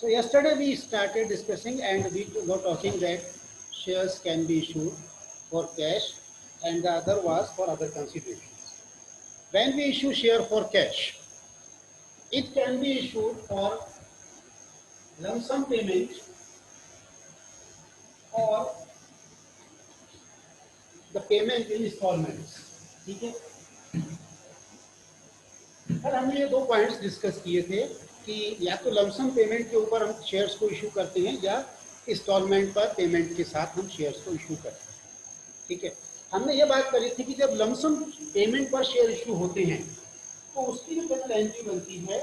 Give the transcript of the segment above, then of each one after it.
So yesterday we started discussing and we were talking that shares can be issued for cash and the other was for other considerations. When we issue share for cash, it can be issued for lump sum payment or the payment in installments. ठीक है, sir हमने ये दो points discuss किए थे कि या तो लमसम पेमेंट के ऊपर हम शेयर्स को इशू करते हैं या इंस्टॉलमेंट पर पेमेंट के साथ हम शेयर्स को इशू करते हैं। ठीक है, हमने ये बात करी थी कि जब लमसम पेमेंट पर शेयर इशू होते हैं तो उसकी जो जनरल एंट्री बनती है,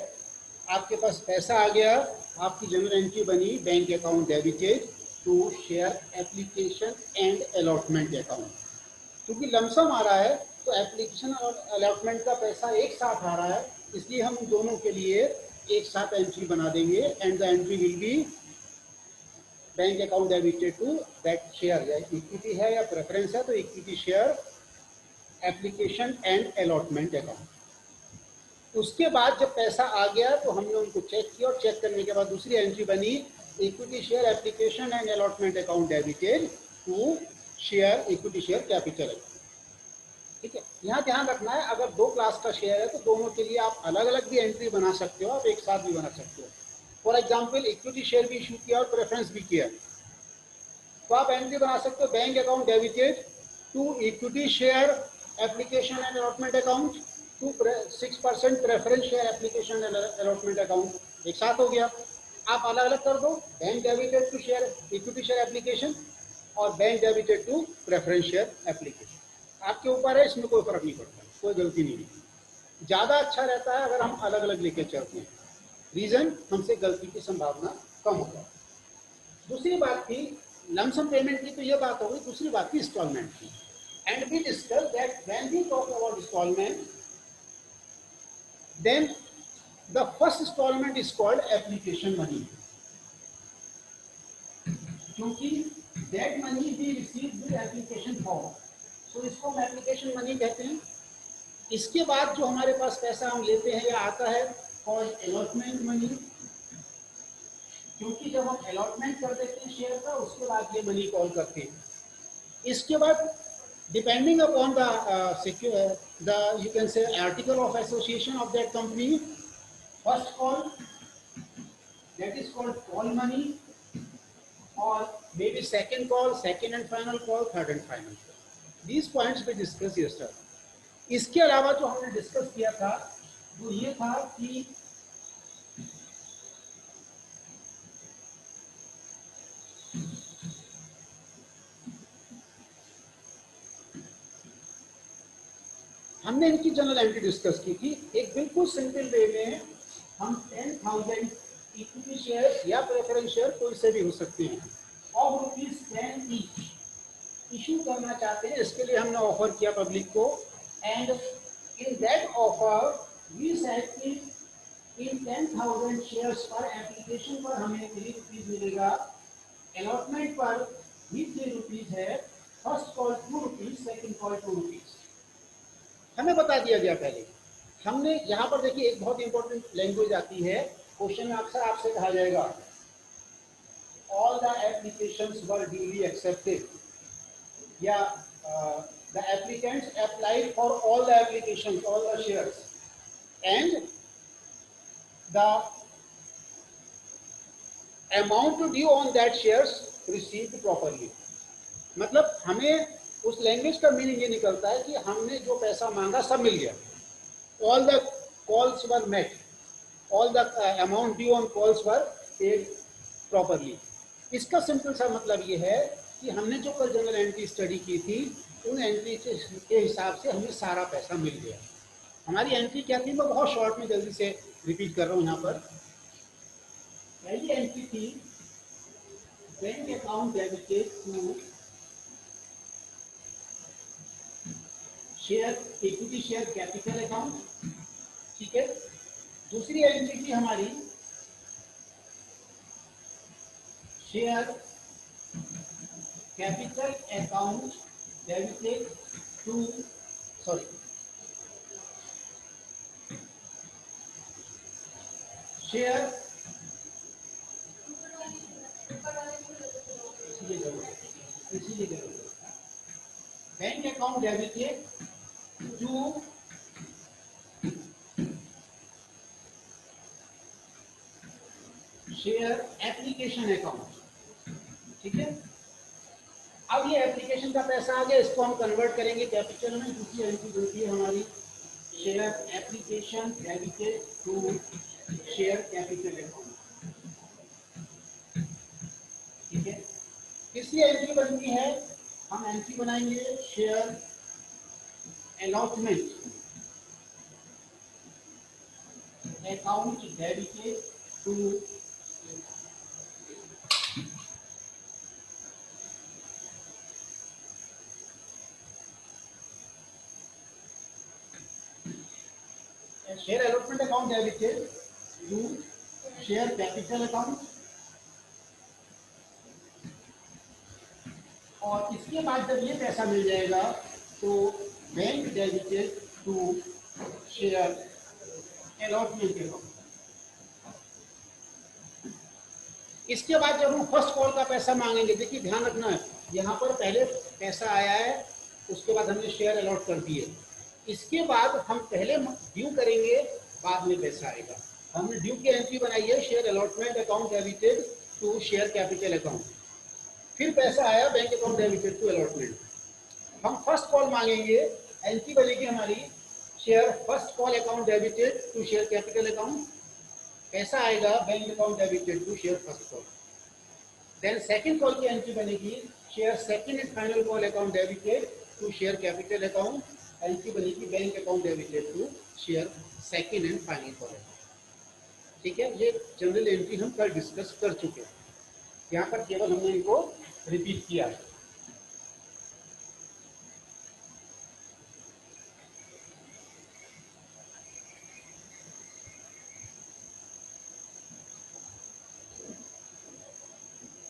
आपके पास पैसा आ गया, आपकी जनरल एंट्री बनी bank account debited to share application and allotment account. क्योंकि लमसम आ रहा है तो एप्लीकेशन और अलॉटमेंट का पैसा एक साथ आ रहा है, इसलिए हम दोनों के लिए एक साथ एंट्री बना देंगे and the entry will be bank account debited to that share. या इक्विटी है या प्रेफरेंस है तो equity share application and allotment account. उसके बाद जब पैसा आ गया तो हमने उनको चेक किया और चेक करने के बाद दूसरी एंट्री बनी equity share application and allotment account debited to share equity share capital account. ठीक है, यहाँ ध्यान रखना है, अगर दो क्लास का शेयर है तो दोनों के लिए आप अलग अलग भी एंट्री बना सकते हो, आप एक साथ भी बना सकते हो। फॉर एग्जाम्पल इक्विटी शेयर भी इशू किया और प्रेफरेंस भी किया तो आप एंट्री बना सकते हो bank account debited to equity share application and allotment account to 6% preference share application and allotment account, एक साथ हो गया। आप अलग अलग कर दो, bank debited to share equity share application और bank debited to preference share application. आपके ऊपर है, इसमें कोई फर्क नहीं पड़ता, कोई गलती नहीं है। ज़्यादा अच्छा रहता है अगर हम अलग अलग लेके चलते हैं, रीज़न हमसे गलती की संभावना कम हो जाए। दूसरी बात थी लमसम पेमेंट की, तो ये बात हो गई। दूसरी बात थी इंस्टॉलमेंट की, and we discuss that when we talk about instalment then the first instalment is called application money, क्योंकि that money we receive with application form, तो इसको हम एप्लीकेशन मनी कहते हैं। इसके बाद जो हमारे पास पैसा हम लेते हैं या आता है कॉल्ड अलॉटमेंट मनी, क्योंकि जब हम अलॉटमेंट कर देते हैं शेयर का उसके बाद ये मनी कॉल करते हैं। इसके बाद depending upon the you can say article of association of that company, first call that is called call money और may be second call, second and final call, third and final call. These points we discussed yesterday। इसके अलावा जो हमने discuss किया था वो ये था कि हमने इनकी जनरल एंट्री डिस्कस की थी। एक बिल्कुल सिंपल वे में हम 10,000 इक्विटी शेयर या प्रेफरेंस शेयर कोई से भी हो सकते हैं ऑफ ₹10 ईच इशू करना चाहते हैं। इसके लिए हमने ऑफर किया पब्लिक को, and in that offer we said कि इन 10,000 शेयर्स पर एप्लीकेशन पर हमें ₹3 मिलेगा, अलॉटमेंट पर भी ₹3 है, फर्स्ट कॉल ₹2, सेकंड कॉल ₹2 हमें बता दिया गया पहले। हमने यहाँ पर देखिए एक बहुत इंपॉर्टेंट लैंग्वेज आती है, क्वेश्चन में अक्सर आपसे कहा जाएगा all the applications were duly accepted, या the applicants applied for all the applications, all the shares, and the amount due on that shares received properly। मतलब हमें उस लैंग्वेज का मीनिंग ये निकलता है कि हमने जो पैसा मांगा सब मिल गया, all the calls were met, all the amount due on calls were paid properly। इसका सिंपल सा मतलब ये है कि हमने जो कल जनरल एंट्री स्टडी की थी उन एंट्री के हिसाब से हमें सारा पैसा मिल गया। हमारी एंट्री क्या थी, मैं बहुत शॉर्ट में जल्दी से रिपीट कर रहा हूँ यहाँ पर। पहली एंट्री थी bank account debited to share equity share capital account, ठीक है। दूसरी एंट्री थी हमारी share capital account debited to share इसीलिए जरूरत है bank account debited to share application account. ठीक है, अब ये एप्लीकेशन का पैसा आ गया, इसको हम कन्वर्ट करेंगे कैपिटल में। दूसरी एंट्री बनती है हमारी share application debited to share capital account. ठीक है, इसलिए एंट्री बनती है, हम एंट्री बनाएंगे share allotment account debited to share allotment account debited to share capital account. और इसके बाद जब ये पैसा मिल जाएगा तो bank debited to share allotment account. इसके बाद जब हम फर्स्ट कॉल का पैसा मांगेंगे, देखिए ध्यान रखना है, यहाँ पर पहले पैसा आया है, उसके बाद हमने शेयर अलॉट कर दिए, इसके बाद हम पहले ड्यू करेंगे, बाद में पैसा आएगा। हमने ड्यू की एंट्री बनाई है share allotment account debited to share capital account, फिर पैसा आया bank account debited to allotment. हम फर्स्ट कॉल मांगेंगे, एंट्री बनेगी हमारी share first call account debited to share capital account, पैसा आएगा bank account debited to share first call. Then second call की एंट्री बनेगी share second and final call account debited to share capital account, entry बनेगी bank account debited to share second and final call account. ठीक है, ये general entry हम कल discuss कर चुके हैं, यहाँ पर केवल हमने इनको रिपीट किया है।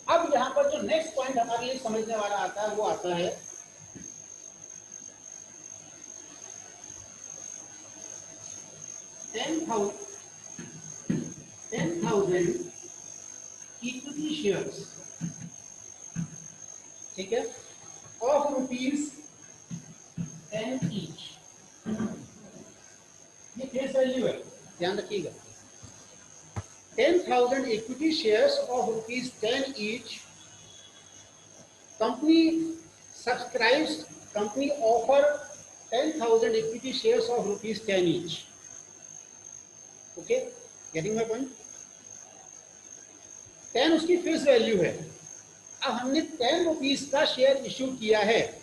अब यहाँ पर जो नेक्स्ट पॉइंट हमारे लिए समझने वाला आता है वो आता है $10,000 इक्विटी शेयर्स। ठीक है, ऑफ ₹10 ईच। ये फेस वैल्यू है, ध्यान रखिएगा। 10,000 equity shares of ₹10 each. Company offer 10,000 equity shares of ₹10 each. Okay, getting my point? 10 उसकी फेस वैल्यू है। अब हमने 10 रुपीज का शेयर इश्यू किया है,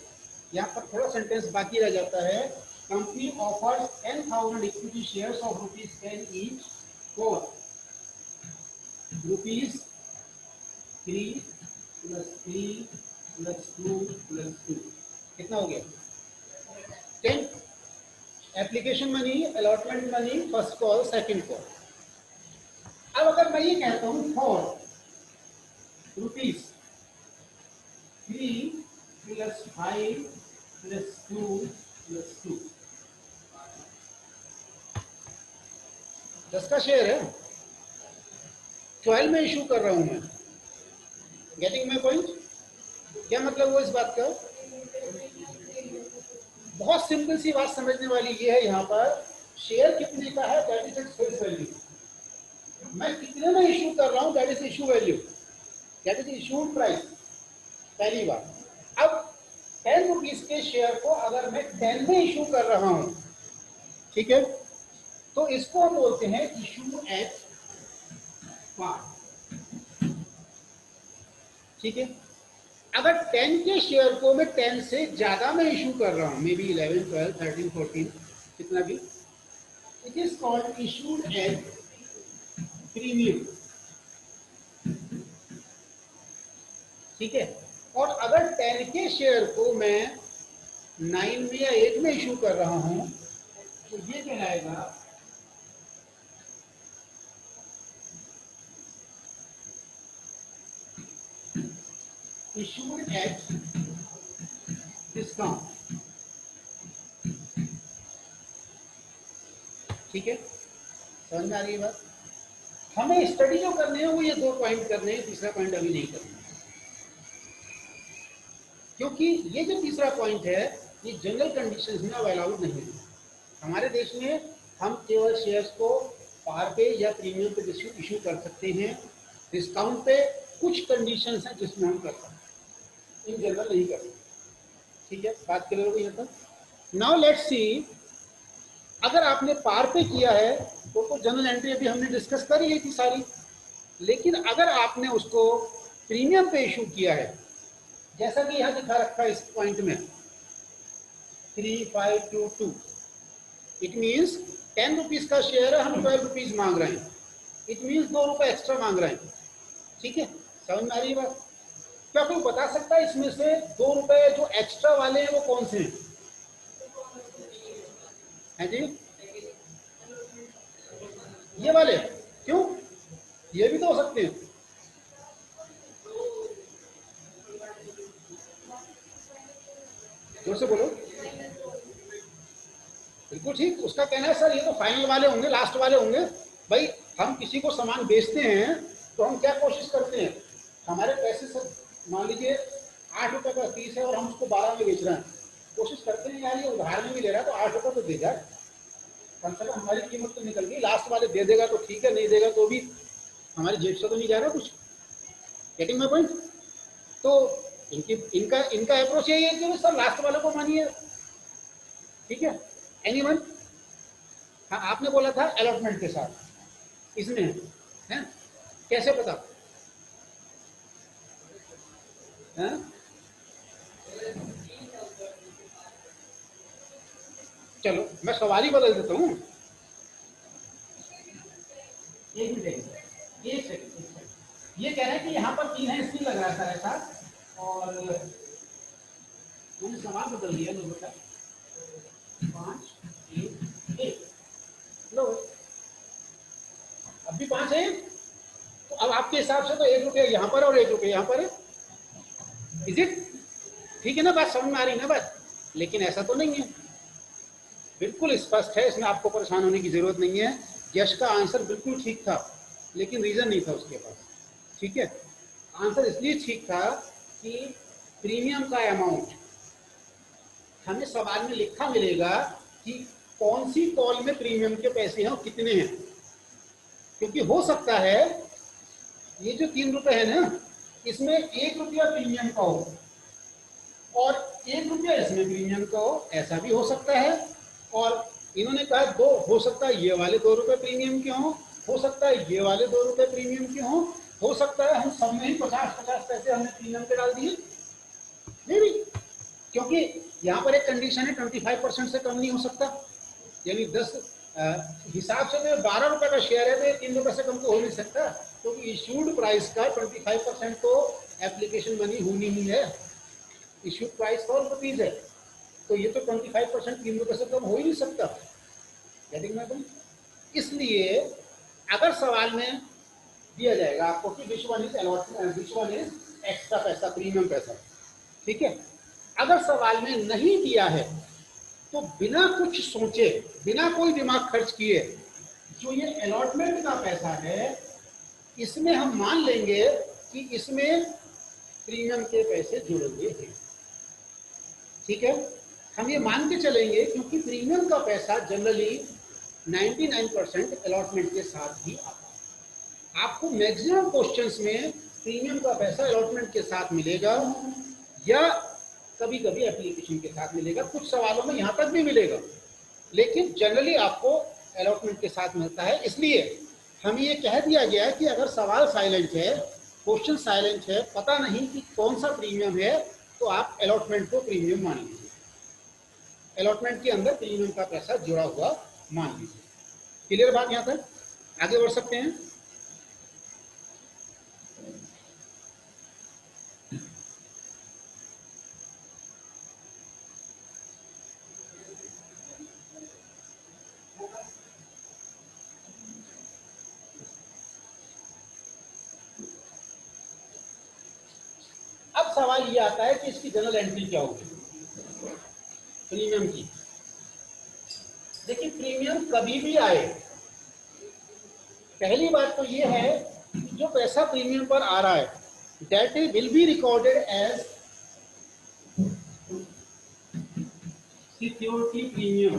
यहाँ पर थोड़ा सेंटेंस बाकी रह जाता है। Company offers 10,000 equity shares of ₹10 each for ₹3 + 3 + 2 + 2 कितना हो गया? 10 application money, allotment money, first call, second call. अब अगर मैं ये कहता हूं फॉर ₹3 + 5 + 2 + 2, 10 का शेयर है, 12 में इशू कर रहा हूं मैं। Getting my point? क्या मतलब वो इस बात का? बहुत सिंपल सी बात समझने वाली ये है, यहाँ पर शेयर कितने का है, that is its face value. मैं कितने में इशू कर रहा हूँ, that is issue value, that is issued price. पहली बात। अब 10 रुपीज के शेयर को अगर मैं 10 में इशू कर रहा हूं, ठीक है, तो इसको हम बोलते हैं इशू एट पार। ठीक है, अगर 10 के शेयर को मैं 10 से ज्यादा में इशू कर रहा हूं, मे बी 11, 12, 13, 14, कितना भी, it is called issued at premium. ठीक है, और अगर 10 के शेयर को मैं 9 में या 8 में इशू कर रहा हूं, तो ये कहलाएगा issued at discount। ठीक है, समझ में आ रही है बात? हमें स्टडी जो करनी है वो ये 2 पॉइंट करने हैं, तीसरा पॉइंट अभी नहीं करना है। क्योंकि ये जो तीसरा पॉइंट है ये जनरल कंडीशंस में अब अलाउड नहीं है। हमारे देश में हम केवल शेयर्स को पार पे या प्रीमियम पे इशू कर सकते हैं, डिस्काउंट पे कुछ कंडीशंस हैं जिसमें हम कर सकते हैं, इन जनरल नहीं कर सकते। ठीक है, बात क्लियर हो गई यहाँ तक। नाउ लेट्स सी, अगर आपने पार पे किया है तो जनरल एंट्री अभी हमने डिस्कस कर ली थी सारी, लेकिन अगर आपने उसको प्रीमियम पे इशू किया है, जैसा कि यहाँ दिखा रखा है इस पॉइंट में 3522, इट मीन्स 10 रुपीज का शेयर है, हम 12 रुपीज मांग रहे हैं, इट मीन्स 2 रुपए एक्स्ट्रा मांग रहे हैं। ठीक है, समझ में आ रही बात? क्या कोई बता सकता है इसमें से 2 रुपए जो एक्स्ट्रा वाले हैं वो कौन से हैं? हैं जी, ये वाले। क्यों? ये भी तो हो सकते हैं। जोर से बोलो। बिल्कुल ठीक, उसका कहना है सर ये तो फाइनल वाले होंगे, लास्ट वाले होंगे। भाई हम किसी को सामान बेचते हैं तो हम क्या कोशिश करते हैं, हमारे पैसे से मान लीजिए 8 रुपए का पीस है और हम उसको 12 में बेच रहे हैं, कोशिश करते हैं यार ये उधार में भी ले रहा है तो 8 रुपए तो दे जाए, कम से कम हमारी कीमत तो निकल गई। लास्ट वाले दे देगा तो ठीक है, नहीं देगा तो भी हमारी जेब से तो नहीं जा रहा कुछ। Getting my point? तो इनका अप्रोच यही है कि सर लास्ट वाले को मानिए। ठीक है, एनीवन? हाँ, आपने बोला था अलॉटमेंट के साथ इसमें है, कैसे पता? है? चलो मैं सवाल ही बदल देता हूँ। एक मिनट, ये कह रहा है कि यहाँ पर 3 है इसलिए लग रहा था ऐसा, और मैंने सवाल बदल दिया। लो बेटा 5 1 1, लो अब भी 5 है, तो अब आपके हिसाब से तो 1 रुपया यहाँ पर और 1 रुपया यहाँ पर है, इज इट? ठीक है ना, बात समझ में आ रही है ना बात? लेकिन ऐसा तो नहीं है, बिल्कुल स्पष्ट है, इसमें आपको परेशान होने की जरूरत नहीं है। यश का आंसर बिल्कुल ठीक था, लेकिन रीजन नहीं था उसके पास। ठीक है, आंसर इसलिए ठीक था कि प्रीमियम का अमाउंट हमें सवाल में लिखा मिलेगा कि कौन सी कॉल में प्रीमियम के पैसे हैं और कितने हैं। क्योंकि हो सकता है ये जो 3 रुपए है ना, इसमें 1 रुपया प्रीमियम का हो और 1 रुपया इसमें प्रीमियम का हो, ऐसा भी हो सकता है। और इन्होंने कहा 2, हो सकता है ये वाले 2 रुपए प्रीमियम के हों, हो सकता है ये वाले 2 रुपए प्रीमियम के हों, हो सकता है हम सब में ही 50-50 पैसे हमने प्रीमियम के डाल दिए। नहीं, क्योंकि यहाँ पर एक कंडीशन है 25% से कम नहीं हो सकता, यानी 10 हिसाब से तो 12 रुपए का शेयर है तो ये 3 रुपए से कम तो हो नहीं सकता, क्योंकि इशूड प्राइस का 25% तो एप्लीकेशन मनी होनी ही है। इशूड प्राइस 100 रुपीज है, तो ये तो 25% 3 रुपए से कम हो ही नहीं सकता। Getting my point? इसलिए अगर सवाल में दिया जाएगा आपको कि which one is allotment, which one is extra पैसा, प्रीमियम पैसा, ठीक है, अगर सवाल में नहीं दिया है तो बिना कुछ सोचे, बिना कोई दिमाग खर्च किए, जो ये अलॉटमेंट का पैसा है इसमें हम मान लेंगे कि इसमें प्रीमियम के पैसे जुड़े हुए हैं। ठीक है, हम ये मान के चलेंगे क्योंकि प्रीमियम का पैसा जनरली 99% अलॉटमेंट के साथ ही आता है। आपको मैक्सिमम क्वेश्चंस में प्रीमियम का पैसा अलॉटमेंट के साथ मिलेगा या कभी कभी एप्लीकेशन के साथ मिलेगा, कुछ सवालों में यहाँ तक भी मिलेगा, लेकिन जनरली आपको अलॉटमेंट के साथ मिलता है। इसलिए हमें ये कह दिया गया कि अगर सवाल साइलेंट है, क्वेश्चन साइलेंट है, पता नहीं कि कौन सा प्रीमियम है, तो आप अलॉटमेंट को प्रीमियम मान लीजिए, अलॉटमेंट के अंदर प्रीमियम का पैसा जुड़ा हुआ मान लीजिए। क्लियर बात? यहाँ तक आगे बढ़ सकते हैं? अब सवाल ये आता है कि इसकी जनरल एंट्री क्या होगी प्रीमियम की। देखिए, प्रीमियम कभी भी आए, पहली बात तो ये है कि जो पैसा प्रीमियम पर आ रहा है that will be recorded as security premium.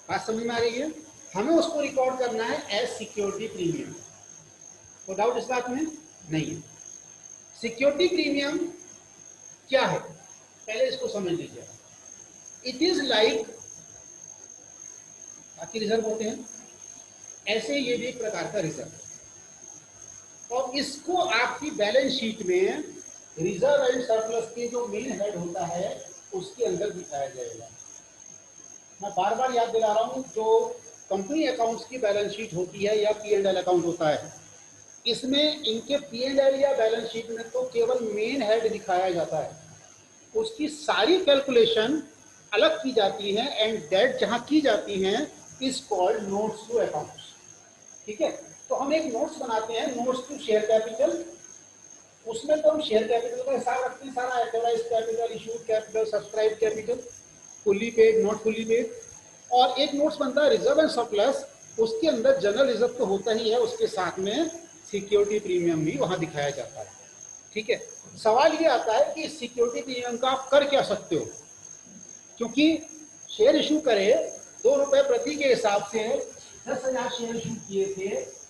बात समझ में आ रही है? हमें उसको रिकॉर्ड करना है एज सिक्योरिटी प्रीमियम। तो डाउट इस बात में नहीं है। सिक्योरिटी प्रीमियम क्या है, पहले इसको समझ लीजिए। इट इज लाइक, बाकी रिजर्व होते हैं ऐसे ये भी एक प्रकार का रिजर्व, और इसको आपकी बैलेंस शीट में रिजर्व एंड सरप्लस के जो मेन हेड होता है उसके अंदर दिखाया जाएगा। मैं बार बार याद दिला रहा हूं, जो कंपनी अकाउंट्स की बैलेंस शीट होती है या P&L अकाउंट होता है, इसमें इनके P&L या बैलेंस शीट में तो केवल मेन हेड दिखाया जाता है, उसकी सारी कैलकुलेशन अलग की जाती है एंड दैट जहां की जाती हैं is called notes to accounts. ठीक है, तो हम एक नोट्स बनाते हैं, नोट्स टू शेयर कैपिटल। उसमें तो हम शेयर कैपिटल का हिसाब रखते हैं, सारा authorise capital, issued capital, subscribe capital, fully paid, not fully paid. और एक नोट्स बनता है रिजर्व एंड सरप्लस, उसके अंदर जनरल रिजर्व तो होता ही है, उसके साथ में सिक्योरिटी प्रीमियम भी वहां दिखाया जाता है। ठीक है, सवाल ये आता है कि सिक्योरिटी प्रीमियम का आप कर क्या सकते हो, क्योंकि शेयर इशू करे 2 रुपए प्रति के हिसाब से 10,000 शेयर इशू किए थे,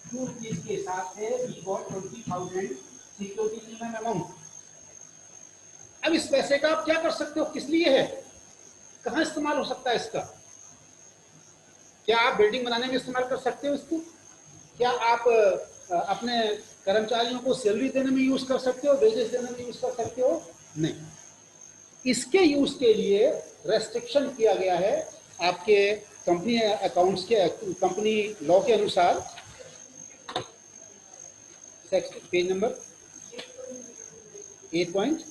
2 रुपीज के हिसाब से 20,000 सिक्योरिटी प्रीमियम अमाउंट। अब इस पैसे का आप क्या कर सकते हो, किस लिए है, कहां इस्तेमाल हो सकता है इसका? क्या आप बिल्डिंग बनाने में इस्तेमाल कर सकते हो इसको? क्या आप अपने कर्मचारियों को सैलरी देने में यूज कर सकते हो, वेजेस देने में यूज कर सकते हो? नहीं, इसके यूज के लिए रेस्ट्रिक्शन किया गया है आपके कंपनी अकाउंट्स के, कंपनी लॉ के अनुसार। पेज नंबर 8 पॉइंट,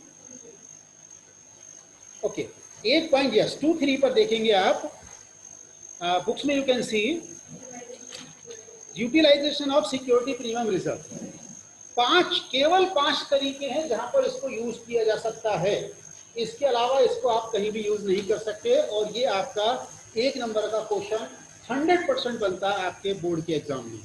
ओके 8.23 पर देखेंगे आप, बुक्स में you can see utilisation of security premium reserve. केवल 5 तरीके हैं जहां पर इसको यूज किया जा सकता है, इसके अलावा इसको आप कहीं भी यूज नहीं कर सकते। और ये आपका 1 नंबर का क्वेश्चन 100% बनता है आपके बोर्ड के एग्जाम में।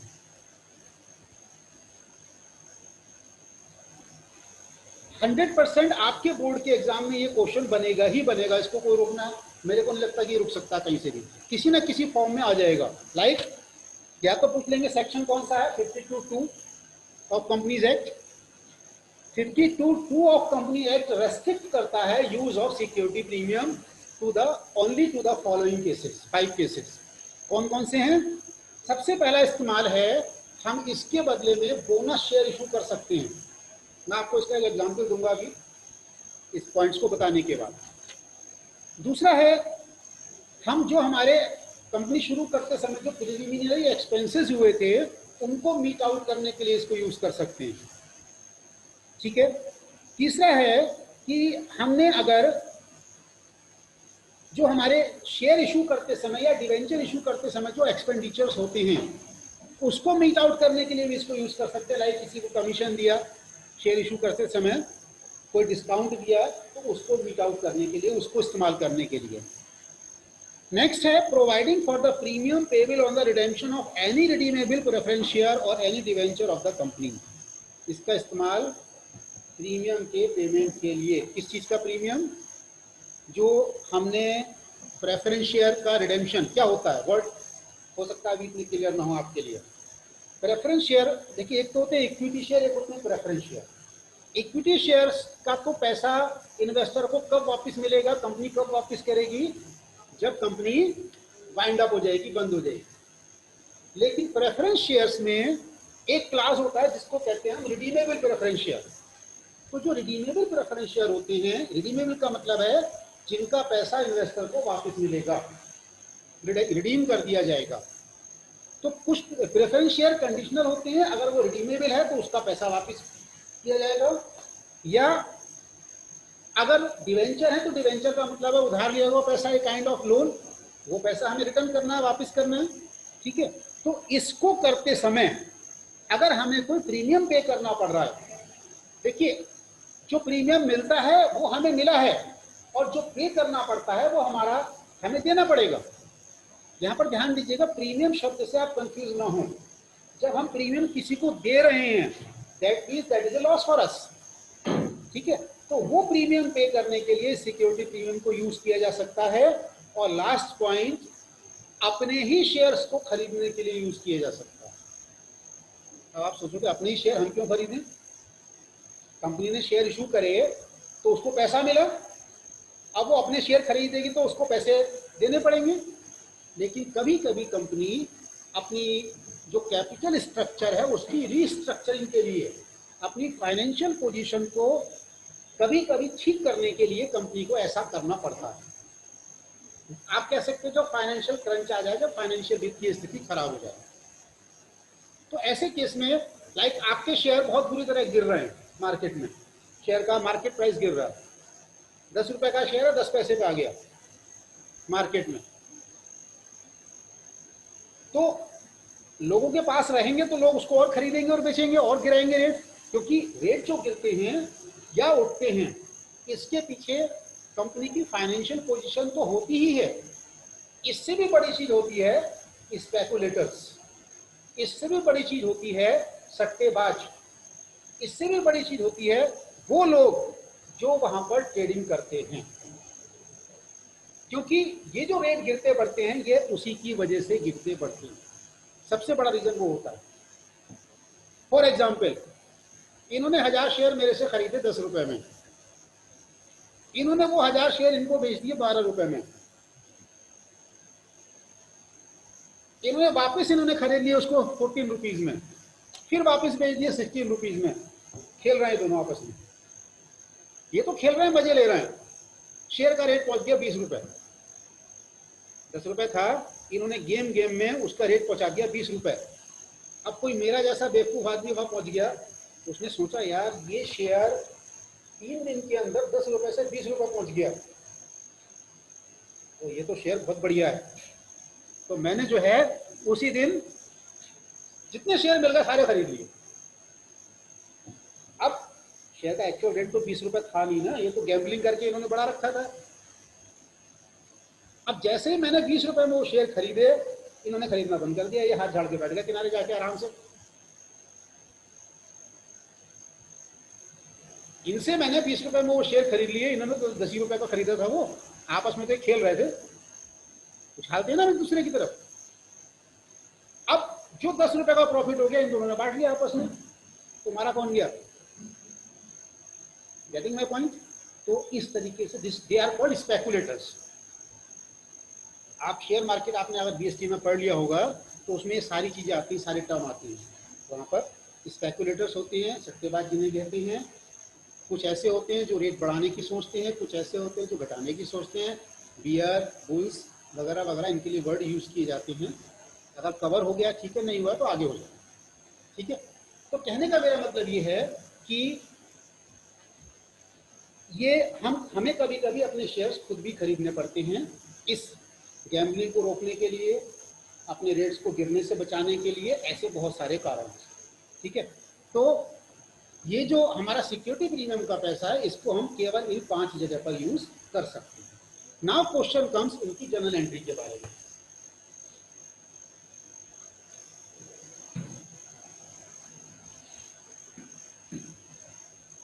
हंड्रेड % आपके बोर्ड के एग्जाम में ये क्वेश्चन बनेगा ही बनेगा, इसको कोई रोकना मेरे को नहीं लगता कि रुक सकता, कहीं से भी किसी ना किसी फॉर्म में आ जाएगा। लाइक या तो पूछ लेंगे सेक्शन कौन सा है, 52(2) of companies act. 52(2) of company act restrict करता है use of security premium to the only to the following cases, 5 cases. कौन कौन से हैं? सबसे पहला इस्तेमाल है, हम इसके बदले में बोनस शेयर इशू कर सकते हैं। मैं आपको इसका एक एग्जाम्पल दूंगा अभी इस पॉइंट्स को बताने के बाद। दूसरा है, हम जो हमारे कंपनी शुरू करते समय जो प्रिलिमिनरी एक्सपेंसेस हुए थे उनको मीट आउट करने के लिए इसको यूज कर सकते हैं। ठीक है, तीसरा है कि हमने अगर जो हमारे शेयर इशू करते समय या डिवेंचर इशू करते समय जो एक्सपेंडिचर्स होते हैं उसको मीट आउट करने के लिए भी इसको यूज कर सकते हैं। लाइक किसी को कमीशन दिया शेयर इशू करते समय, कोई डिस्काउंट दिया, तो उसको मीट आउट करने के लिए, उसको इस्तेमाल करने के लिए। नेक्स्ट है providing for the premium payable on the redemption of any redeemable preference share और any debenture of the company. इसका इस्तेमाल प्रीमियम के पेमेंट के लिए। किस चीज का प्रीमियम? जो हमने प्रेफरेंस शेयर का रिडेम्पशन, क्या होता है वर्ड हो सकता है अभी इतनी क्लियर ना हो आपके लिए। प्रेफरेंस शेयर देखिए, एक तो होते हैं इक्विटी शेयर, एक होते हैं प्रेफरेंस शेयर। इक्विटी शेयर्स का तो पैसा इन्वेस्टर को कब वापस मिलेगा, कंपनी कब वापस करेगी? जब कंपनी वाइंड अप हो जाएगी, बंद हो जाएगी। लेकिन प्रेफरेंस शेयर्स में एक क्लास होता है जिसको कहते हैं हम रिडीमेबल प्रेफरेंस शेयर। तो जो रिडीमेबल प्रेफरेंस शेयर होते हैं, रिडीमेबल का मतलब है जिनका पैसा इन्वेस्टर को वापस मिलेगा, रिडीम कर दिया जाएगा। तो कुछ प्रेफरेंस शेयर कंडीशनल होते हैं, अगर वो रिडीमेबल है तो उसका पैसा वापस किया जाएगा, या अगर डिवेंचर है तो डिवेंचर का मतलब है उधार लिया हुआ पैसा, एक काइंड ऑफ लोन, वो पैसा हमें रिटर्न करना है, वापस करना है। ठीक है, तो इसको करते समय अगर हमें कोई प्रीमियम पे करना पड़ रहा है, देखिए जो प्रीमियम मिलता है वो हमें मिला है, और जो पे करना पड़ता है वो हमारा हमें देना पड़ेगा। यहाँ पर ध्यान दीजिएगा, प्रीमियम शब्द से आप कंफ्यूज ना हो। जब हम प्रीमियम किसी को दे रहे हैं, that means that is a loss for us. ठीक है, तो वो प्रीमियम पे करने के लिए सिक्योरिटी प्रीमियम को यूज किया जा सकता है। और लास्ट पॉइंट, अपने ही शेयर्स को खरीदने के लिए यूज किया जा सकता है। अब आप सोचोगे अपने ही शेयर हम क्यों खरीदें? कंपनी ने शेयर इशू करे तो उसको पैसा मिला, अब वो अपने शेयर खरीदेगी तो उसको पैसे देने पड़ेंगे। लेकिन कभी कभी कंपनी अपनी जो कैपिटल स्ट्रक्चर है उसकी रीस्ट्रक्चरिंग के लिए, अपनी फाइनेंशियल पोजीशन को कभी कभी ठीक करने के लिए कंपनी को ऐसा करना पड़ता है। आप कह सकते हो जब फाइनेंशियल क्रंच आ जाए, जब फाइनेंशियल वित्तीय स्थिति खराब हो जाए, तो ऐसे केस में लाइक आपके शेयर बहुत बुरी तरह गिर रहे हैं मार्केट में, शेयर का मार्केट प्राइस गिर रहा है, 10 रुपए का शेयर है 10 पैसे पे आ गया मार्केट में, तो लोगों के पास रहेंगे तो लोग उसको और खरीदेंगे और बेचेंगे और गिराएंगे रेट, क्योंकि रेट जो गिरते हैं या उठते हैं इसके पीछे कंपनी की फाइनेंशियल पोजीशन तो होती ही है। इससे भी बड़ी चीज होती है स्पेकुलेटर्स, इससे भी बड़ी चीज होती है सट्टेबाज, इससे भी बड़ी चीज होती है वो लोग जो वहां पर ट्रेडिंग करते हैं, क्योंकि ये जो रेट गिरते बढ़ते हैं ये उसी की वजह से गिरते बढ़ते हैं। सबसे बड़ा रीजन वो होता है। फॉर एग्जाम्पल, इन्होंने 1000 शेयर मेरे से खरीदे 10 रुपए में, इन्होंने वो 1000 शेयर इनको बेच दिए 12 रुपए में, इन्होंने वापस इन्होंने खरीद लिए उसको 14 रुपीज में, फिर वापस बेच दिए 16 रुपीज में। खेल रहे हैं दोनों आपस में, ये तो खेल रहे हैं, मजे ले रहे हैं। शेयर का रेट पहुंच गया 20 रुपए, 10 रुपए था, इन्होंने गेम में उसका रेट पहुंचा दिया 20 रुपए। अब कोई मेरा जैसा बेवकूफ आदमी वहां पहुंच गया, उसने सोचा यार ये शेयर 3 दिन के अंदर 10 रुपए से 20 रुपए पहुंच गया, तो ये तो शेयर बहुत बढ़िया है। तो मैंने जो है उसी दिन जितने शेयर मिल गए सारे खरीद लिए। अब शेयर का एक्चुअल रेट तो 20 रुपए था नहीं ना, ये तो गैम्बलिंग करके इन्होंने बढ़ा रखा था। अब जैसे ही मैंने 20 रुपए में वो शेयर खरीदे, इन्होंने खरीदना बंद कर दिया, ये हाथ झाड़ के बैठ गया किनारे जाके आराम से। इनसे मैंने 20 रुपए में वो शेयर खरीद लिए, इन्होंने तो 10 रुपए का खरीदा था। वो आपस में तो खेल रहे थे, उछालते ना एक दूसरे की तरफ। अब जो 10 रुपए का प्रॉफिट हो गया इन दोनों ने बांट लिया आपस में, तुम्हारा कौन गया? Getting my point? तो इस तरीके से दे आर कॉल्ड स्पेकुलेटर्स। आप शेयर मार्केट आपने अगर बीएसटी में पढ़ लिया होगा तो उसमें ये सारी चीजें आती हैं, सारे टर्म आती हैं। वहाँ पर स्पेकुलेटर्स होते हैं, सट्टेबाज जिन्हें कहते हैं। कुछ ऐसे होते हैं जो रेट बढ़ाने की सोचते हैं, कुछ ऐसे होते हैं जो घटाने की सोचते हैं। बियर, बुल्स वगैरह वगैरह इनके लिए वर्ड यूज किए जाते हैं। अगर कवर हो गया ठीक है, नहीं हुआ तो आगे हो जाए, ठीक है। तो कहने का मेरा मतलब ये है कि ये हमें कभी कभी अपने शेयर्स खुद भी खरीदने पड़ते हैं, इस गैम्बलिंग को रोकने के लिए, अपने रेट्स को गिरने से बचाने के लिए, ऐसे बहुत सारे कारण हैं, ठीक है। तो ये जो हमारा सिक्योरिटी प्रीमियम का पैसा है इसको हम केवल इन 5 जगह पर यूज कर सकते हैं। नाउ क्वेश्चन कम्स इनकी जर्नल एंट्री के बारे में।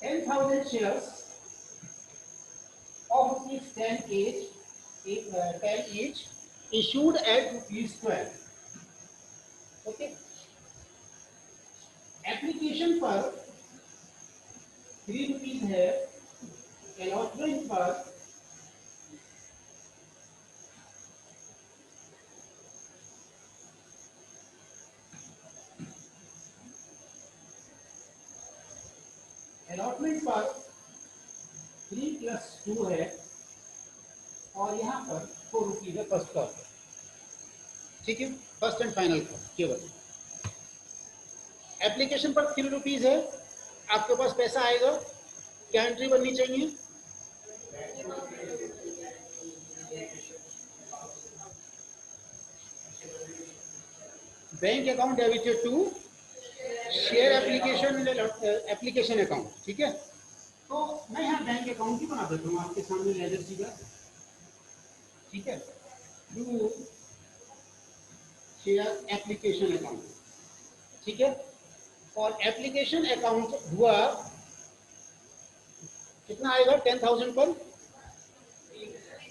$10,000 shares of rupees 10 each issued at rupees 12. Okay. Application पर 3 रुपीज है, अलॉटमेंट पर अलॉटमेंट पर 3 + 2 है, और यहाँ पर 4 रुपीज है फर्स्ट कॉल, ठीक है। फर्स्ट एंड फाइनल कॉल केवल। एप्लीकेशन पर 3 रुपीज है, आपके पास पैसा आएगा, क्या एंट्री बननी चाहिए? Bank account debited to share application account, ठीक है। तो मैं यहाँ बैंक अकाउंट ही बना देता हूँ आपके सामने लेजर सीधा, ठीक है। टू शेयर एप्लीकेशन अकाउंट, ठीक है। और एप्लीकेशन अकाउंट हुआ कितना आएगा 10,000 पर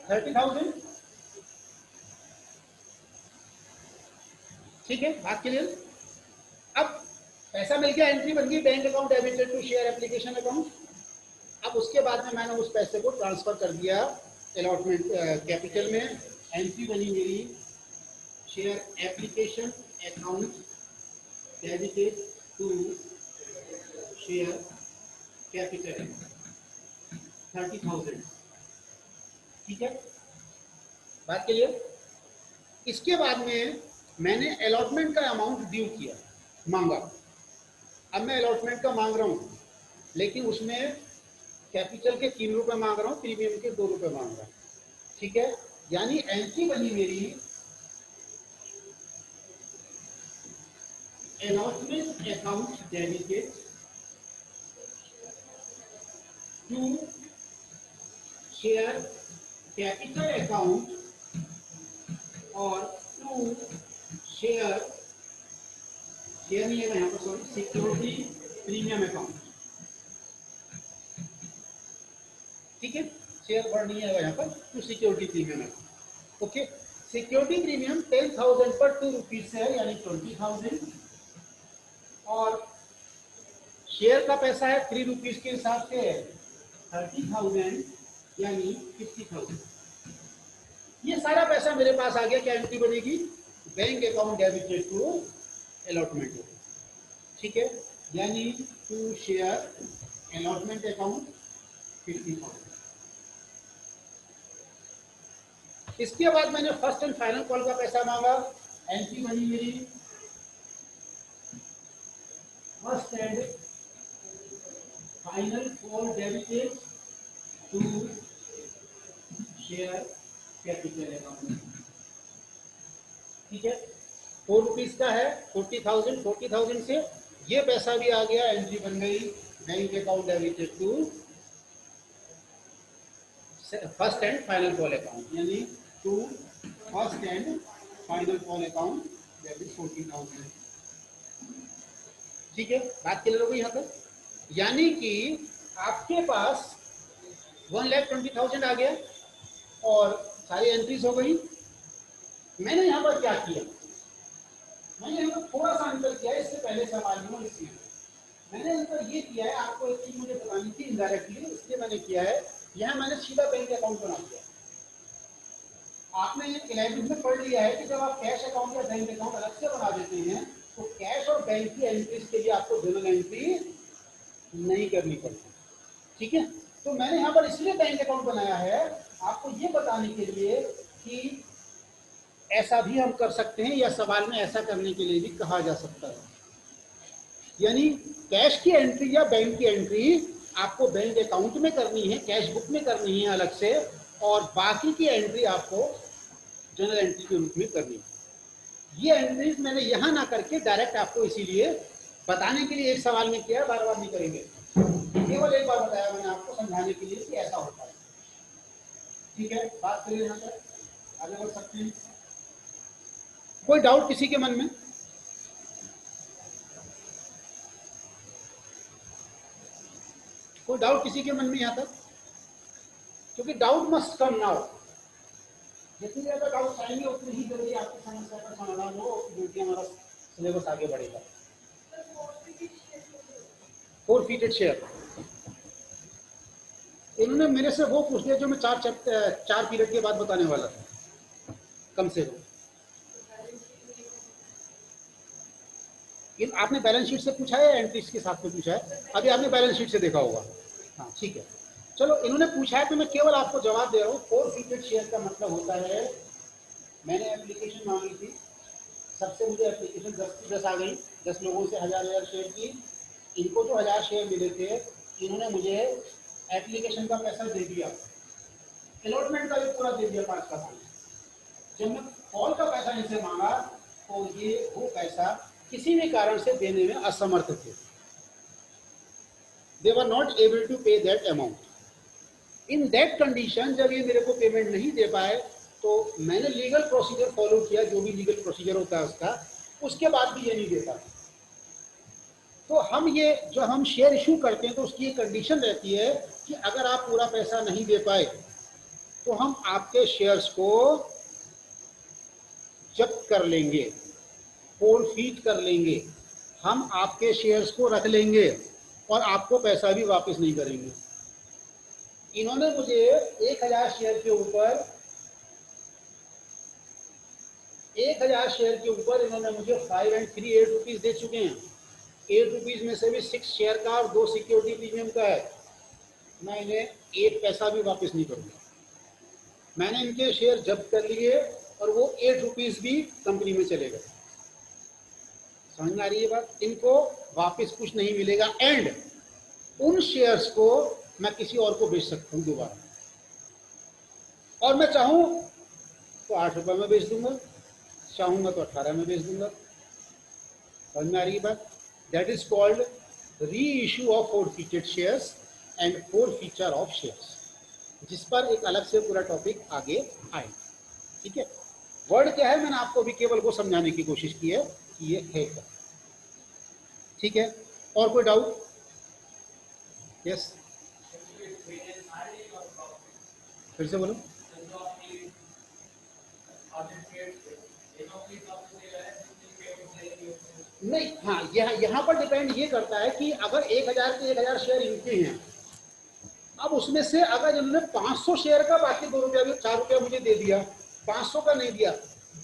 30,000। ठीक है, बात क्लियर। अब पैसा मिल गया, एंट्री बन गई, bank account debited to share application account. अब उसके बाद में मैंने उस पैसे को ट्रांसफर कर दिया अलॉटमेंट कैपिटल में। एंट्री बनी मेरी share application account debited to share capital 30,000। ठीक है, बात क्लियर। इसके बाद में मैंने अलॉटमेंट का अमाउंट ड्यू किया, मांगा। अब मैं अलॉटमेंट का मांग रहा हूँ, लेकिन उसमें कैपिटल के 3 रुपए मांग रहा हूँ, प्रीमियम के 2 रुपए मांग रहा हूँ। ठीक है, यानी एंट्री बनी मेरी allotment account debited to share capital account और टू शेयर नहीं है यहाँ पर, सॉरी, सिक्योरिटी प्रीमियम अकाउंट। ठीक है, शेयर वर्ड नहीं आएगा यहाँ पर, to security premium account. Okay, security premium 10,000 पर 2 रुपीज है, यानी 20,000। और शेयर का पैसा है 3 रुपीज के हिसाब से 30,000, यानी 50,000। ये सारा पैसा मेरे पास आ गया। क्या एंट्री बनेगी? Bank account debited to allotment. ठीक है, यानी टू शेयर अलॉटमेंट अकाउंट 50,000। इसके बाद मैंने फर्स्ट एंड फाइनल कॉल का पैसा मांगा। एंट्री बनी मेरी first and final call debited to share capital account. ठीक है, 4 रुपीज का है, 40,000। 40,000 से ये पैसा भी आ गया, एंट्री बन गई bank account debited to first and final call account, यानी to first and final call account, that is 40,000। ठीक है, बात क्लियर हो गई यहाँ तक। यानी कि आपके पास 1,20,000 आ गया और सारी एंट्रीज हो गई। मैंने यहाँ पर क्या किया? मैंने यहाँ पर थोड़ा सा अंतर किया, इससे पहले सवाल में इसलिए मैंने अंतर ये किया है, आपको एक चीज मुझे बतानी थी इनडायरेक्टली, इसलिए मैंने किया है। यहाँ मैंने सीधा बैंक अकाउंट बना दिया। आपने 11th में पढ़ लिया है कि जब आप कैश अकाउंट या बैंक अकाउंट अलग से बना देते हैं तो कैश और बैंक की एंट्रीज के लिए आपको जनरल एंट्री नहीं करनी पड़ती। ठीक है, तो मैंने यहाँ पर इसलिए बैंक अकाउंट बनाया है आपको ये बताने के लिए कि ऐसा भी हम कर सकते हैं, या सवाल में ऐसा करने के लिए भी कहा जा सकता है। यानी कैश की एंट्री या बैंक की एंट्री आपको बैंक अकाउंट में करनी है, कैश बुक में करनी है अलग से, और बाकी की एंट्री आपको जनरल एंट्री के रूप में करनी है। ये एंट्रीज मैंने यहाँ ना करके डायरेक्ट आपको इसीलिए बताने के लिए एक सवाल में किया, बार बार नहीं करेंगे, केवल एक बार बताया मैंने आपको समझाने के लिए कि ऐसा होता है। ठीक है, बात करिए, यहाँ पर आगे बढ़ सकते हैं। कोई डाउट किसी के मन में? कोई डाउट किसी के मन में यहाँ तक? क्योंकि डाउट मस्ट कम नाउ। जितनी ज्यादा डाउट आएंगे उतनी ही जल्दी आपकी समस्या का समाधान हो, क्योंकि हमारा सिलेबस आगे बढ़ेगा। 4 फीटेड शेयर, इन्होंने मेरे से वो पूछ लिया जो मैं 4 पीरियड के बाद बताने वाला था, कम से कम। आपने बैलेंस शीट से पूछा है या एंट्रीज के साथ में पूछा है? अभी आपने बैलेंस शीट से देखा होगा। हाँ, ठीक है, चलो, इन्होंने पूछा है तो मैं केवल आपको जवाब दे रहा हूँ। 4 फीटेड शेयर का मतलब होता है, मैंने एप्लीकेशन मांगी थी, सबसे मुझे एप्लीकेशन 10 की 10 आ गई, 10 लोगों से 1000 शेयर की। इनको जो 1000 शेयर मिले थे, इन्होंने मुझे एप्लीकेशन का पैसा दे दिया, अलॉटमेंट का भी पूरा दे दिया 5 का 5। जब मैं कॉल का पैसा इनसे मांगा तो ये वो पैसा किसी भी कारण से देने में असमर्थ थे। They were not able to pay that amount. In that condition, जब ये मेरे को पेमेंट नहीं दे पाए तो मैंने लीगल प्रोसीजर फॉलो किया, जो भी लीगल प्रोसीजर होता है उसका, उसके बाद भी ये नहीं देता। तो हम ये जो हम शेयर इशू करते हैं तो उसकी एक कंडीशन रहती है कि अगर आप पूरा पैसा नहीं दे पाए तो हम आपके शेयर्स को जब्त कर लेंगे, फोरफीट कर लेंगे, हम आपके शेयर्स को रख लेंगे और आपको पैसा भी वापस नहीं करेंगे। इन्होंने मुझे 1000 शेयर के ऊपर 1000 शेयर के ऊपर इन्होंने मुझे 5 and 3 8 रुपीज दे चुके हैं। 8 रुपीज में से भी 6 शेयर का और 2 सिक्योरिटी प्रीमियम का है। मैं इन्हें एक पैसा भी वापस नहीं करूंगा। मैंने इनके शेयर जब्त कर लिए और वो 8 रुपीज भी कंपनी में चले गए। समझ में आ रही है बात? इनको वापस कुछ नहीं मिलेगा एंड उन शेयर्स को मैं किसी और को बेच सकता हूं दोबारा, और मैं चाहूं तो 8 रुपए में बेच दूंगा, चाहूंगा तो 18 में बेच दूंगा। समझ में आ रही है बात? That is called reissue of forfeited shares and forfeiture of shares, जिस पर एक अलग से पूरा टॉपिक आगे आएगा। ठीक है, वर्ड क्या है मैंने आपको भी केवल वो समझाने की कोशिश की है कि ये है क्या। ठीक है, और कोई डाउट? यस, फिर से बोलो। नहीं, हाँ, यहाँ पर डिपेंड ये करता है कि अगर 1000 के 1000 शेयर इनके हैं, अब उसमें से अगर इन्होंने 500 शेयर का बाकी 2 रुपया 4 रुपया मुझे दे दिया, 500 का नहीं दिया,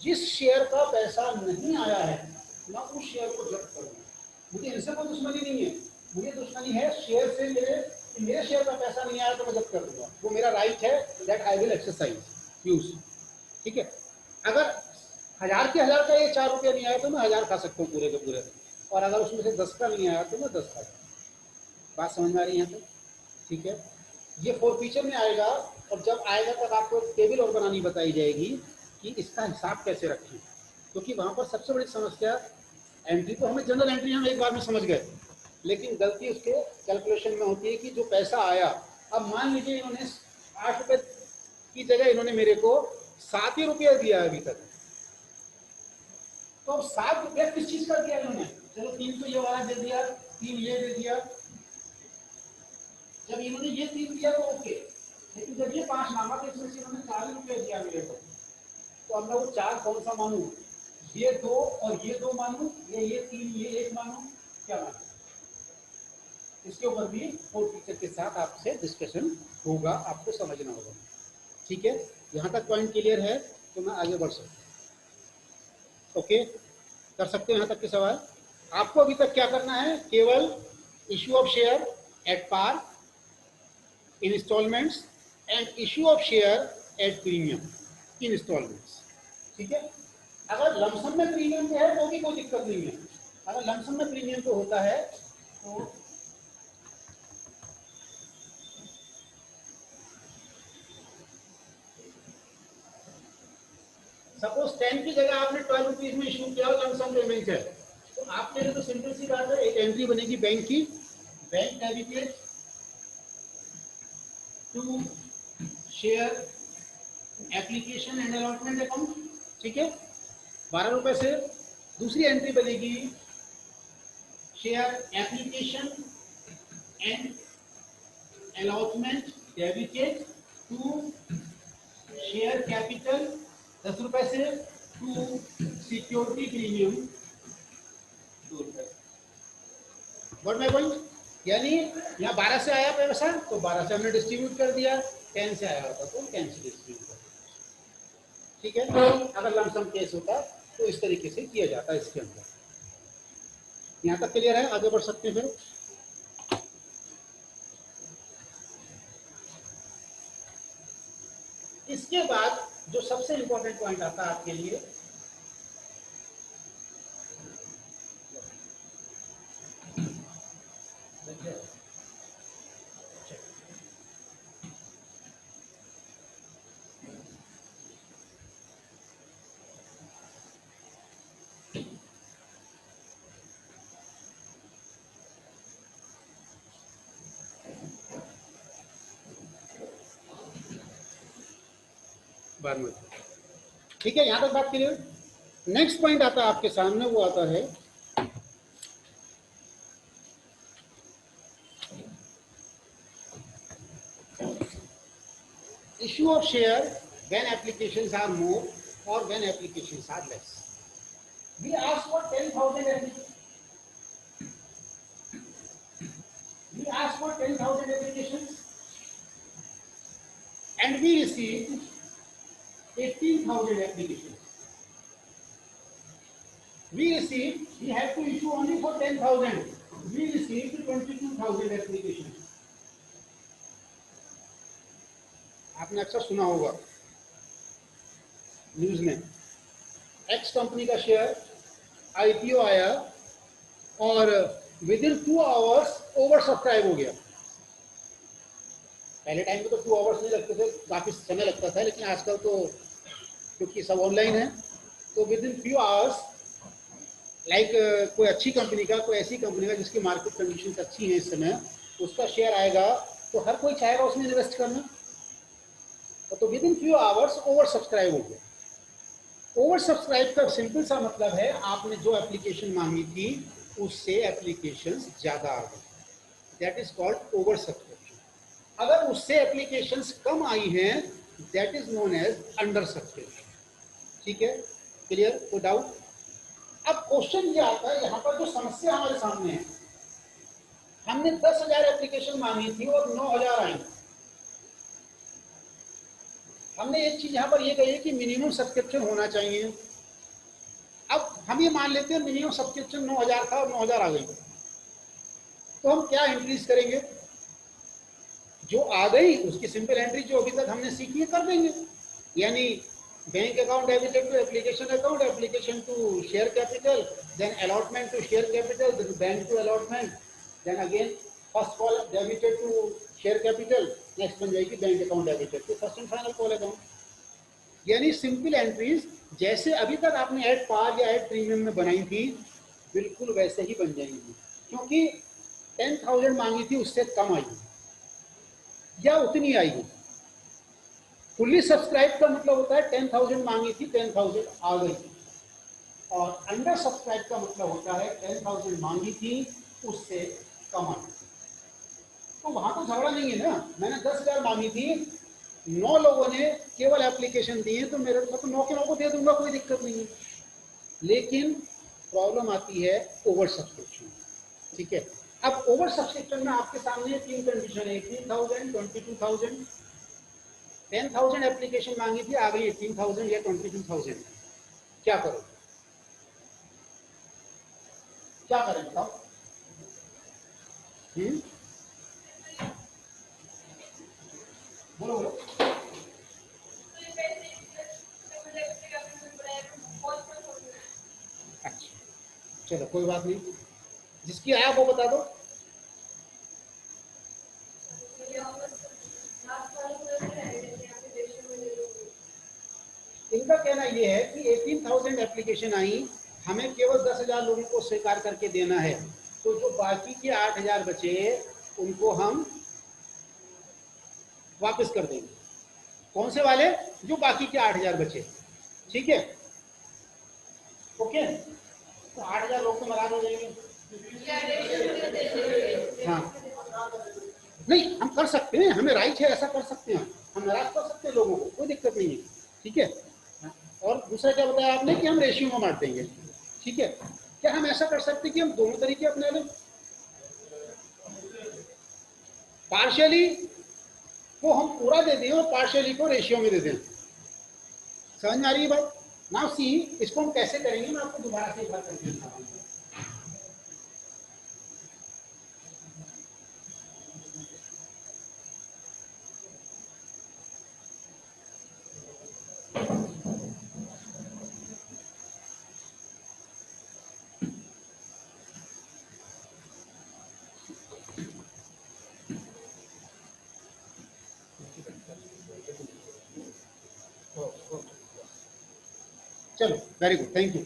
जिस शेयर का पैसा नहीं आया है मैं उस शेयर को जब्त करूंगा। मुझे इनसे कोई दुश्मनी नहीं है, मुझे दुश्मनी है शेयर से, मेरे शेयर का पैसा नहीं आया तो मैं जब्त कर दूंगा, वो मेरा राइट है, that I will exercise use. ठीक है, अगर 1000 के 1000 का ये 4 रुपया नहीं आया तो मैं 1000 खा सकता हूँ पूरे के पूरे, और अगर उसमें से 10 का नहीं आया तो मैं 10 खा सकता हूँ। बात समझ में आ रही है यहाँ पे? ठीक है, ये फोरफीचर में आएगा, और जब आएगा तब आपको एक टेबल और बनानी बताई जाएगी कि इसका हिसाब कैसे रखें, क्योंकि वहाँ पर सबसे बड़ी समस्या एंट्री तो हमें जनरल एंट्री हम एक बार में समझ गए, लेकिन गलती उसके कैलकुलेशन में होती है कि जो पैसा आया, अब मान लीजिए इन्होंने 8 रुपये की जगह इन्होंने मेरे को 7 ही रुपया दिया अभी तक, तो अब 7 रुपया किस चीज का दिया इन्होंने? चलो 3 तो ये वाला दे दिया, 3 ये दे दिया, जब इन्होंने ये 3 दिया तो ओके, लेकिन जब ये 5 मांगा तो इसमें से इन्होंने 4 रुपये दिया मेरे को, तो अब मैं वो 4 कौन सा मानूं? ये 2 और ये 2 मानूं, ये 3 ये 1 मानूं, क्या मानूं? इसके ऊपर भी फोरफीचर के साथ आपसे डिस्कशन होगा, आपको समझना होगा। ठीक है, यहाँ तक पॉइंट क्लियर है तो मैं आगे बढ़ सकता हूँ। ओके, कर सकते हैं यहाँ तक के सवाल? आपको अभी तक क्या करना है? केवल issue of share at par, instalments and issue of share at premium in instalments. ठीक है, अगर लमसम में प्रीमियम है तो भी कोई दिक्कत नहीं है। अगर लमसम में प्रीमियम तो होता है तो सपोज 10 की जगह आपने 12 रुपीज में इशू किया और लमसम पेमेंट है, तो आपके लिए तो सिंपल सी बात है, एक एंट्री बनेगी बैंक की, bank debited to share application and allotment account. ठीक है, 12 रुपए से दूसरी एंट्री बनेगी share application and allotment debited to share capital 10 रुपए से टू सिक्योरिटी प्रीमियम 2 रुपए। What my point? यानी यहाँ 12 से आया पैसा तो 12 से हमने डिस्ट्रीब्यूट कर दिया, 10 से आया होता तो 10 से डिस्ट्रीब्यूट कर दिया। ठीक है, अगर लमसम केस होता तो इस तरीके से किया जाता है इसके अंदर। यहाँ तक क्लियर है? आगे बढ़ सकते हैं फिर। इसके बाद जो सबसे इंपॉर्टेंट पॉइंट आता है आपके लिए, बाद में, ठीक है, यहां तक बात क्लियर। नेक्स्ट पॉइंट आता है आपके सामने, वो आता है issue of share when applications are more or when applications are less. We ask for 10,000 applications and we received 18,000 applications. We have to issue only for 10,000. We received 22,000 applications. आपने अक्सर सुना होगा न्यूज में, एक्स कंपनी का share IPO आया और with in 2 hours over subscribe हो गया। पहले टाइम में तो 2 आवर्स नहीं लगते थे, काफी समय लगता था, लेकिन आजकल तो क्योंकि सब ऑनलाइन है तो with in few hours like कोई अच्छी कंपनी का, कोई ऐसी कंपनी का जिसकी मार्केट कंडीशन अच्छी है इस समय, उसका शेयर आएगा तो हर कोई चाहेगा उसमें इन्वेस्ट करना। तो with in few hours over subscribe हो गया। ओवर सब्सक्राइब का सिंपल सा मतलब है आपने जो एप्लीकेशन मांगी थी उससे एप्लीकेशंस ज्यादा आ गई, that is called over subscription. अगर उससे एप्लीकेशंस कम आई हैं that is known as under subscription. ठीक है, क्लियर? कोई डाउट? अब क्वेश्चन ये आता है, यहाँ पर जो समस्या हमारे सामने है, हमने 10,000 एप्लीकेशन मांगी थी और 9,000 आई। हमने एक चीज यहाँ पर ये कही है कि मिनिमम सब्सक्रिप्शन होना चाहिए। अब हम ये मान लेते हैं मिनिमम सब्सक्रिप्शन 9,000 था और 9,000 आ गई, तो हम क्या एंट्रीज करेंगे? जो आ गई उसकी सिंपल एंट्री जो अभी तक हमने सीखी है कर देंगे, यानी bank account debited to application account, application to share capital, then allotment to share capital, then bank to allotment, then again first call debited to share capital, next बन जाएगी bank account debited to first and final call account. यानी simple entries जैसे अभी तक आपने add पार या add premium में बनाई थी बिल्कुल वैसे ही बन जाएंगी, क्योंकि 10,000 मांगी थी उससे कम आई या उतनी आई हो। फुल्ली सब्सक्राइब का मतलब होता है 10,000 मांगी थी 10,000 आ गई, और अंडर सब्सक्राइब का मतलब होता है 10,000 मांगी थी उससे कम आई। तो वहां तो झगड़ा नहीं है ना, मैंने 10,000 मांगी थी, 9 लोगों ने केवल एप्लीकेशन दी है तो मेरे तो 9 के 9 को दे दूंगा, कोई दिक्कत नहीं है। लेकिन प्रॉब्लम आती है ओवर सब्सक्रिप्शन। ठीक है, अब ओवर सब्सक्रिप्शन में आपके सामने 3 कंडीशन है, 18,000, 22,000। 10,000 एप्लीकेशन मांगी थी, आ गई 18,000 या 22,000। क्या करो, क्या करें बताओ? बोलो बोलो। अच्छा चलो कोई बात नहीं, जिसकी आया वो बता दो। इनका कहना यह है कि 18,000 एप्लीकेशन आई, हमें केवल 10,000 लोगों को स्वीकार करके देना है, तो जो बाकी के 8,000 बचे उनको हम वापस कर देंगे। कौन से वाले? जो बाकी के 8,000 बचे। ठीक है, ओके, तो 8,000 लोग तो नाराज हो जाएंगे। हाँ नहीं, हम कर सकते हैं, हमें राइट है, ऐसा कर सकते हैं, हम नाराज कर सकते हैं लोगों को, कोई दिक्कत नहीं है। ठीक है, और दूसरा क्या बताया आपने कि हम रेशियो में बांट देंगे। ठीक है, क्या हम ऐसा कर सकते हैं कि हम दोनों तरीके अपना लें? पार्शियली को हम पूरा दे दें और पार्शियली को रेशियो में दे दें। समझ में आ रही है बात? नाउ सी, इसको हम कैसे करेंगे, मैं आपको दोबारा से एक बार करके दिखाऊंगा। चलो very good, thank you.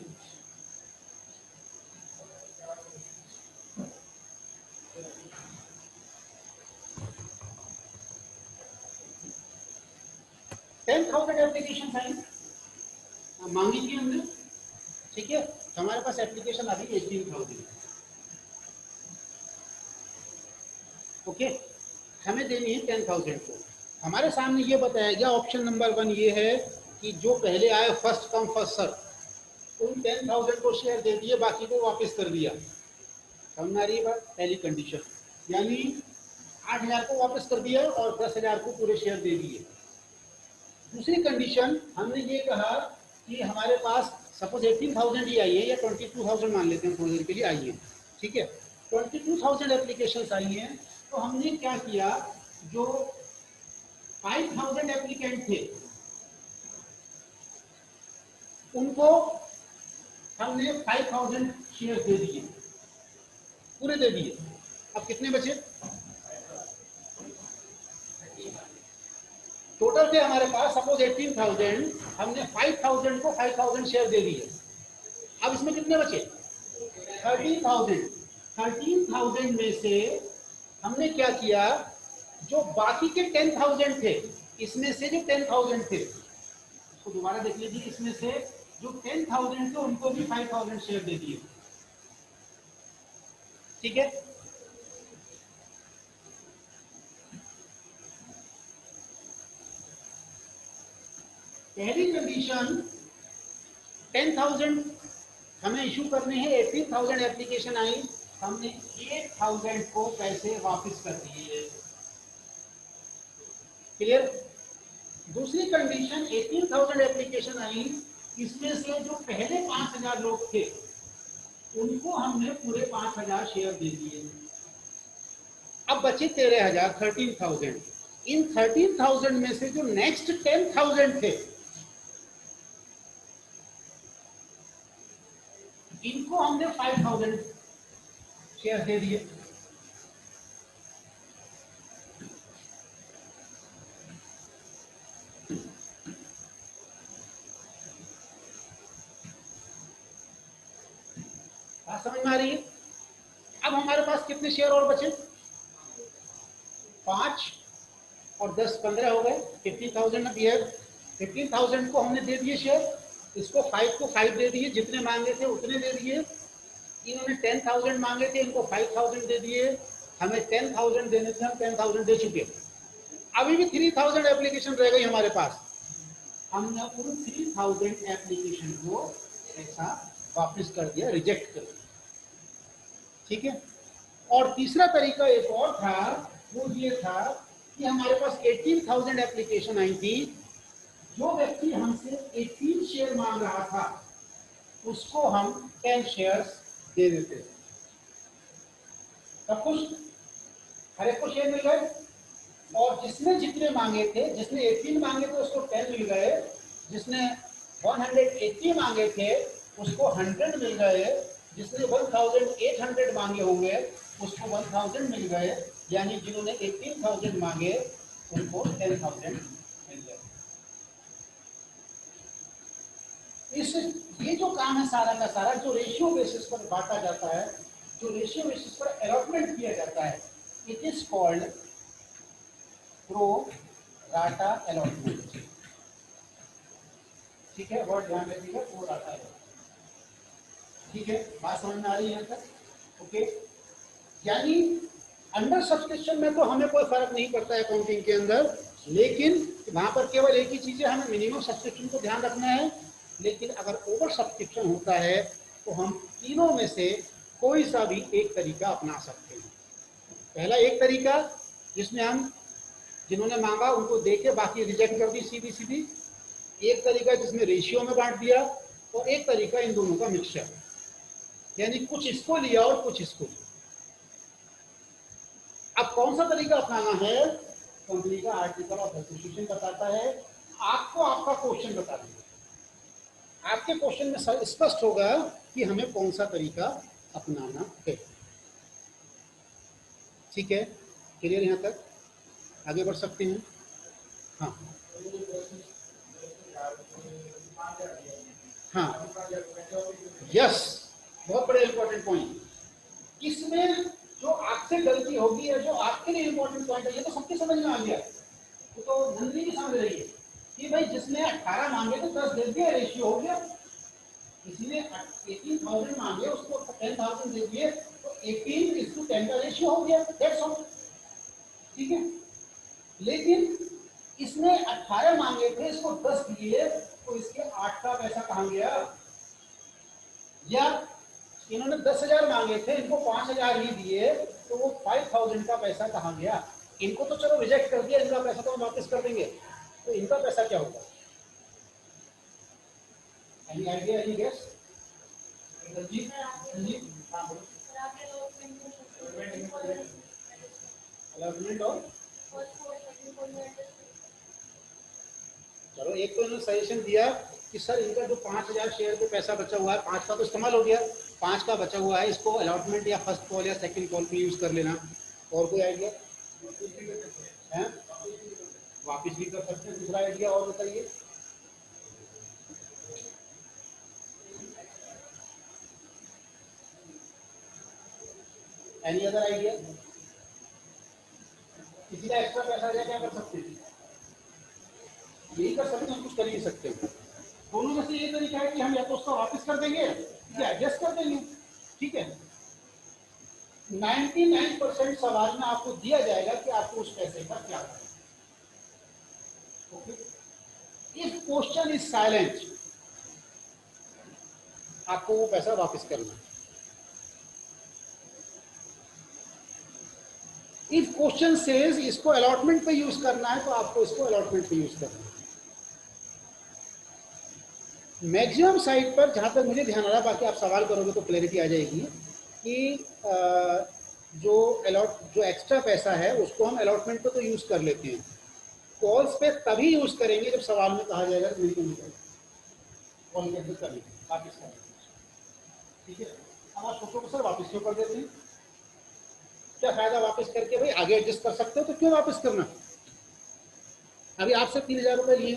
Application आई, मांगी थी हमने। ठीक है, हमारे पास एप्लीकेशन अभी 18,000। ओके, हमें देनी है 10,000 को। हमारे सामने ये बताया गया ऑप्शन नंबर 1 ये है कि जो पहले आए फर्स्ट कम फर्स्ट सर्व, उन 10,000 को शेयर दे दिए, बाकी को वापस कर दिया। समझ में आ रही है बात? पहली कंडीशन, यानी 8,000 को वापस कर दिया और 10,000 को पूरे शेयर दे दिए। दूसरी कंडीशन हमने ये कहा कि हमारे पास सपोज 18,000 ही आई है, या 22,000 मान लेते हैं थोड़ी देर के लिए आई है, ठीक है। 22,000 एप्लीकेशन आई हैं, तो हमने क्या किया, जो 5,000 एप्लीकेंट थे उनको हमने 5,000 शेयर दे दिए, पूरे दे दिए। अब कितने बचे? टोटल थे हमारे पास सपोज 18,000, हमने 5,000 को 5,000 शेयर दे दिए। अब इसमें कितने बचे? 13,000। 13,000 में से हमने क्या किया, जो बाकी के 10,000 थे, इसमें से जो 10,000 थे उसको दोबारा देख लीजिए, इसमें से जो 10,000 थे उनको भी 5,000 शेयर दे दिए, ठीक है। पहली कंडीशन 10,000 हमें इशू करने हैं, 18,000 एप्लीकेशन आई, हमने 8,000 को पैसे वापस कर दिए, क्लियर। दूसरी कंडीशन 18,000 एप्लीकेशन आई, इसमें से जो पहले 5,000 लोग थे उनको हमने पूरे 5,000 शेयर दे दिए। अब बचे 13,000, 13,000। इन 13,000 में से जो नेक्स्ट 10,000 थे इनको हमने 5,000 शेयर दे दिए। बात समझ में आ रही है? अब हमारे पास कितने शेयर और बचे? 5 और 10 15 हो गए, 50,000 अब ये 15,000 को हमने दे दिए शेयर, इसको 5 को 5 दे दिए, जितने मांगे थे उतने दे दिए। इन्होंने 10,000 मांगे थे, इनको 5,000 दे दिए, हमें 10,000 देने थे, हम 10,000 दे चुके। अभी भी 3,000 एप्लीकेशन रह गई हमारे पास, हमने उन 3,000 एप्लीकेशन को ऐसा वापस कर दिया, रिजेक्ट कर दिया, ठीक है। और तीसरा तरीका एक और था, वो ये था कि हमारे पास 18,000 एप्लीकेशन आई थी, जो व्यक्ति हमसे 18 शेयर मांग रहा था उसको हम 10 शेयर्स दे देते। सब कुछ हर एक को शेयर मिल गए, और जिसने जितने मांगे थे, जिसने 18 मांगे थे उसको 10 मिल गए, जिसने 180 मांगे थे उसको 100 मिल गए, जिसने 1,800 मांगे होंगे उसको 1,000 मिल गए, यानी जिन्होंने 18,000 मांगे उनको 10,000 मिल गए। इस ये जो काम है सारा का सारा, जो रेशियो बेसिस पर बांटा जाता है, जो रेशियो बेसिस पर अलॉटमेंट किया जाता है, it is called pro rata allotment, ठीक है। वर्ड ध्यान रखिएगा, प्रो राटा अलॉटमेंट, ठीक है। बात समझ में आ रही है यहाँ तक? ओके। यानी अंडर सब्सक्रिप्शन में तो हमें कोई फर्क नहीं पड़ता है अकाउंटिंग के अंदर, लेकिन वहां पर केवल एक ही चीज है, हमें मिनिमम सब्सक्रिप्शन को ध्यान रखना है। लेकिन अगर ओवर सब्सक्रिप्शन होता है तो हम तीनों में से कोई सा भी एक तरीका अपना सकते हैं। पहला एक तरीका जिसमें हम जिन्होंने मांगा उनको देके बाकी रिजेक्ट कर दी सीधी सीधी, एक तरीका जिसमें रेशियो में बांट दिया, और एक तरीका इन दोनों का मिक्सचर, यानी कुछ इसको लिया और कुछ इसको लिया। अब कौन सा तरीका अपनाना है, कंपनी का आर्टिकल ऑफ एसोसिएशन बताता है, आपको आपका क्वेश्चन बता देगा। आपके क्वेश्चन में स्पष्ट होगा कि हमें कौन सा तरीका अपनाना है, ठीक है। क्लियर यहाँ तक? आगे बढ़ सकते हैं? हाँ हाँ, यस, बहुत बड़े इंपॉर्टेंट पॉइंट। इसमें जो आपसे गलती होगी या जो आपके लिए इंपॉर्टेंट पॉइंट है, ये तो सबके समझ में आ गया, तो नंदनी भी समझ रही है कि भाई जिसने 18 मांगे तो 10 दे दिए, रेशियो हो गया। किसी ने 18,000 मांगे उसको 10,000 दे दिए, तो 18:10 का रेशियो हो गया, दैट्स ऑल, ठीक है। लेकिन इसने 18 मांगे थे, इसको 10 दिए, तो इसके 8 का पैसा कहाँ गया? या इन्होंने 10,000 मांगे थे, इनको 5,000 ही दिए, तो वो 5,000 का पैसा कहाँ गया? इनको तो चलो रिजेक्ट कर दिया, इनका पैसा तो हम वापस कर देंगे, तो इनका पैसा क्या होगा? Any idea, any guess? Allotment और चलो, एक तो इन्होंने सजेशन दिया कि सर इनका जो 5,000 शेयर पे पैसा बचा हुआ है, 5 का तो इस्तेमाल हो गया, 5 का बचा हुआ है, इसको अलॉटमेंट या फर्स्ट कॉल या सेकंड कॉल पे यूज कर लेना। और कोई आइडिया है? वापिस भी कर सकते हैं। दूसरा आइडिया और बताइए। Any other idea? किसी का एक्स्ट्रा पैसा आ जाए क्या कर सकते हैं? यही कर सकते हैं, कुछ कर ही नहीं सकते। दोनों में से ये तरीका है कि हम या तो उसका वापस कर देंगे या एडजस्ट कर देंगे, ठीक है। 99% सवाल में आपको दिया जाएगा कि आपको उस पैसे का क्या करना है। Okay, if question is silent, आपको वो पैसा वापस करना है। इफ क्वेश्चन सेज इसको अलॉटमेंट पे यूज करना है, तो आपको इसको अलॉटमेंट पे यूज करना है। मैक्सिमम साइट पर जहां तक मुझे ध्यान आ रहा, बाकी आप सवाल करोगे तो क्लैरिटी आ जाएगी, कि जो एक्स्ट्रा पैसा है उसको हम अलॉटमेंट पे तो यूज कर लेते हैं, कॉल्स पे तभी यूज करेंगे जब सवाल में कहा जाएगा कि नहीं कॉल कैसे करनी, वापिस करनी, ठीक है। अब आप सोचो सर वापिस क्यों कर देते हैं, क्या फायदा वापस करके? भाई आगे एडजस्ट कर सकते हो तो क्यों वापस करना? अभी आपसे 3,000 रुपए लिए,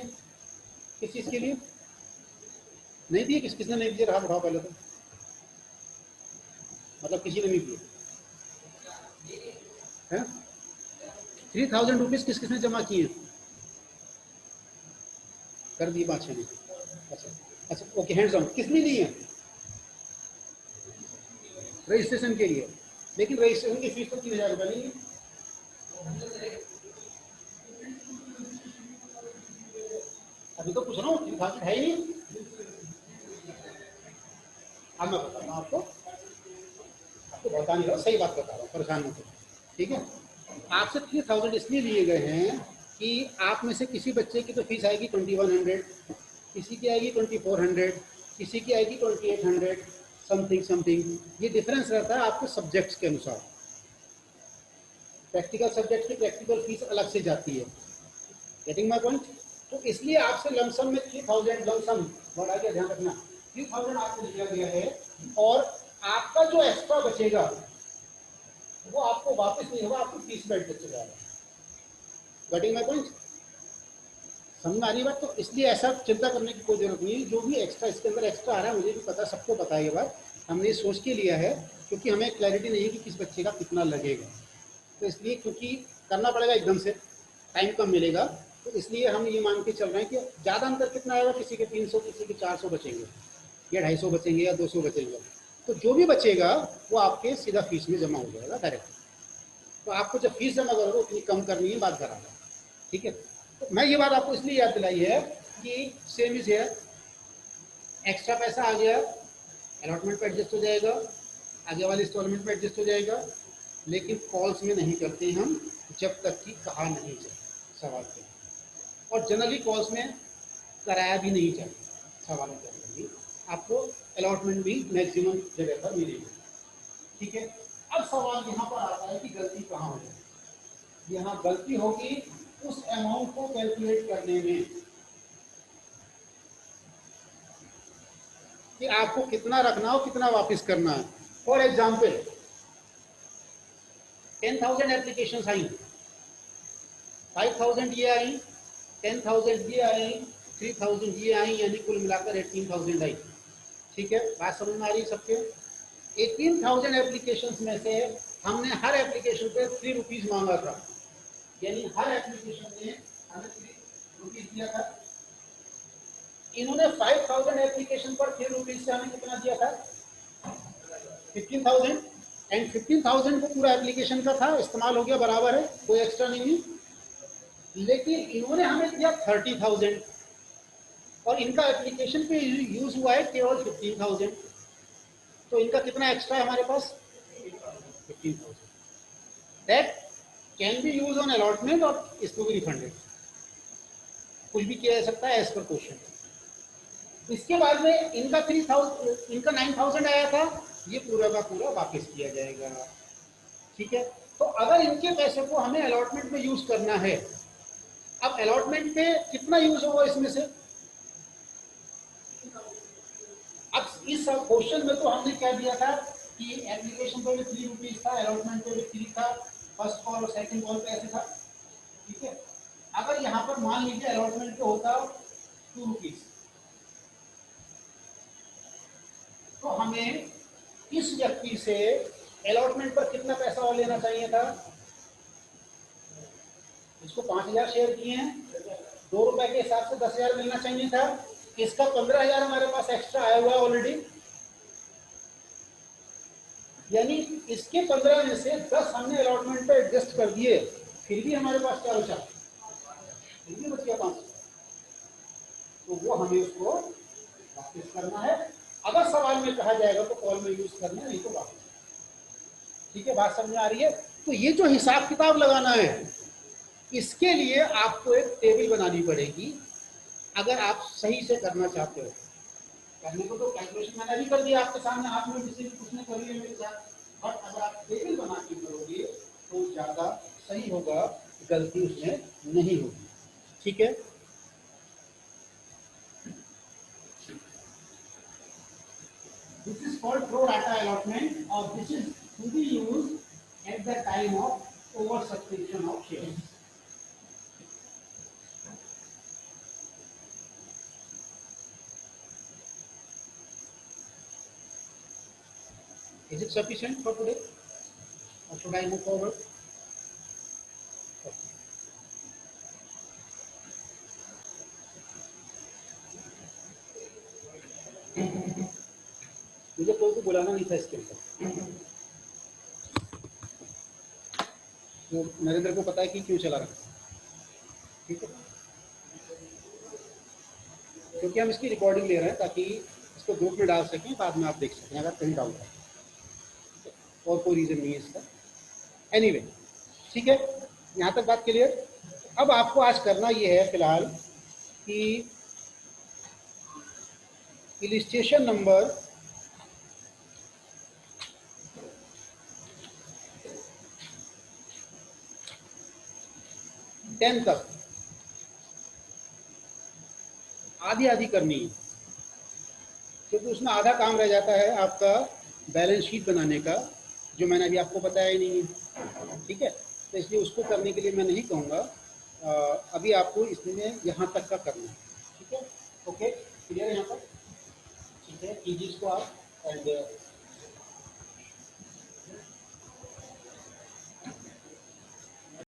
किस चीज के लिए? नहीं दिए, किसने नहीं दिए? रहा उठाओ पहले तो, मतलब किसी ने नहीं दिए है। 3,000 रुपीज किस किसने जमा किए? कर दिए 5-6 ने। अच्छा ओके, हैंड्स ऑन। किसने दिए? रजिस्ट्रेशन के लिए, लेकिन रजिस्ट्रेशन की फीस तो 3,000 रुपये नहीं है। अभी तो कुछ ना 3,000 है ही नहीं। अब मैं बता रहा हूँ आपको बता नहीं रहा, सही बात बता रहा हूँ, परेशान मत हो, ठीक है। आपसे 3,000 इसलिए लिए गए हैं कि आप में से किसी बच्चे की तो फीस आएगी 2,100, किसी की आएगी 2,400, किसी की आएगी 2,800 समथिंग। ये डिफरेंस रहता है आपके सब्जेक्ट्स के अनुसार। प्रैक्टिकल सब्जेक्ट की प्रैक्टिकल फीस अलग से जाती है। Getting my point? तो इसलिए आपसे लमसम में 3,000, लमसम बड़ा क्या ध्यान रखना, 3,000 आपको दिया गया है, और आपका जो एक्स्ट्रा बचेगा वो आपको वापस नहीं होगा, आपको फीस में एडजस्ट हो जाएगा। Getting my point? समझ में आ रही बात? तो इसलिए ऐसा चिंता करने की कोई जरूरत नहीं है। जो भी एक्स्ट्रा इसके अंदर एक्स्ट्रा आ रहा है, मुझे भी पता, सबको पता है ये बात, हमने सोच के लिया है, क्योंकि हमें क्लैरिटी नहीं है कि किस बच्चे का कितना लगेगा। तो इसलिए क्योंकि करना पड़ेगा एकदम से, टाइम कम मिलेगा, तो इसलिए हम ये मान के चल रहे हैं कि ज़्यादा अंतर कितना आएगा, किसी के 300, किसी के 400 बचेंगे, या 250 बचेंगे, या 200 बचेंगे। तो जो भी बचेगा वो आपके सीधा फीस में जमा हो जाएगा डायरेक्ट। तो आपको जब फीस जमा करोगे उतनी कम करनी है, बात बराबर, ठीक है। तो मैं ये बात आपको इसलिए याद दिलाई है कि सेम इज है, एक्स्ट्रा पैसा आ गया, अलॉटमेंट पे एडजस्ट हो जाएगा, आगे वाले इंस्टॉलमेंट पे एडजस्ट हो जाएगा, लेकिन कॉल्स में नहीं करते हम जब तक कि कहा नहीं जाए सवाल पे, और जनरली कॉल्स में कराया भी नहीं चाहिए सवालों के अंदर भी, आपको अलॉटमेंट भी मैक्सिमम जगह पर मिलेगी, ठीक है। अब सवाल यहाँ पर आता है कि गलती कहाँ होगी। यहाँ गलती होगी उस अमाउंट को कैलकुलेट करने में कि आपको कितना रखना हो, कितना वापस करना है। फॉर एग्जाम्पल 10,000 एप्लीकेशन आई, 5,000 ये आई, 10,000 ये आई, 3,000 ये आई, यानी कुल मिलाकर 18,000 आई, ठीक है। बात समझ में आ रही है सबके? 18,000 एप्लीकेशन में से हमने हर एप्लीकेशन पे 3 रुपीज मांगा था, यानी हर एप्लीकेशन में हमें 3 रुपीज दिया था। इन्होंने 5,000 एप्लीकेशन पर 3 रुपीज से हमें कितना दिया था? 15,000, एंड 15,000 को पूरा एप्लीकेशन का था, इस्तेमाल हो गया, बराबर है, कोई एक्स्ट्रा नहीं है। लेकिन इन्होंने हमें दिया 30,000 और इनका एप्लीकेशन पे यूज हुआ है केवल 15,000, तो इनका कितना एक्स्ट्रा है हमारे पास? 15,000 that can be use on allotment और इसको भी रिफंडेड, कुछ भी किया जा सकता है एज पर क्वेश्चन। इसके बाद में इनका 3,000, इनका 9,000 आया था, ये पूरा का पूरा वापस किया जाएगा। ठीक है, तो अगर इनके पैसे को हमें अलॉटमेंट में यूज करना है, अब अलॉटमेंट पे कितना यूज होगा इसमें से? अब इस क्वेश्चन में तो हमने क्या दिया था कि एप्लीकेशन पे भी 3 रुपीज था, अलॉटमेंट पे भी 3 था, फर्स्ट कॉल और सेकंड कॉल पे ऐसे था। ठीक है, अगर यहाँ पर मान लीजिए अलॉटमेंट पे होता 2 रुपीज, तो हमें इस व्यक्ति से अलॉटमेंट पर कितना पैसा और लेना चाहिए था? इसको 5,000 शेयर किए हैं, 2 रुपए के हिसाब से 10,000 मिलना चाहिए था। इसका 15,000 हमारे पास एक्स्ट्रा आया हुआ है ऑलरेडी, यानी इसके 15 में से 10 हमने अलॉटमेंट पे एडजस्ट कर दिए, फिर भी हमारे पास क्या बचा? फिर भी बच गया 500, तो वो हमें उसको वापस करना है। अगर सवाल में कहा जाएगा तो कॉल में यूज करना है, नहीं तो वापस। ठीक है, बात समझ में आ रही है? तो ये जो हिसाब किताब लगाना है, इसके लिए आपको एक टेबल बनानी पड़ेगी अगर आप सही से करना चाहते हो। करने को तो कैलकुलेशन मैंने भी कर दिया आपके सामने, आपने जिसे कुछ ने कर लिया मेरे साथ, बट अगर आप टेबल बना के करोगे तो ज्यादा सही होगा, गलती उसमें नहीं होगी। ठीक है, this is called pro rata allotment or this is to be used at the time of over subscription of shares. Is it sufficient for today or should I move forward? मुझे कोई को बुलाना नहीं था इसके ऊपर, तो नरेंद्र को पता है कि क्यों चला रहा है। ठीक है, क्योंकि हम इसकी रिकॉर्डिंग ले रहे हैं ताकि इसको ग्रुप में डाल सकें, बाद में आप देख सकें अगर कहीं डाउट है, और कोई रीजन नहीं है इसका। एनीवे, ठीक है, यहाँ तक बात क्लियर। अब आपको आज करना ये है फिलहाल कि इलिस्ट्रेशन नंबर 10 तक आधी आधी करनी है, क्योंकि उसमें आधा काम रह जाता है आपका बैलेंस शीट बनाने का, जो मैंने अभी आपको बताया ही नहीं है। ठीक है, तो इसलिए उसको करने के लिए मैं नहीं कहूँगा, अभी आपको इसमें यहाँ तक का करना है। ठीक है, ओके, क्लियर है यहाँ पर? ठीक है, कीजिए इसको आप एंड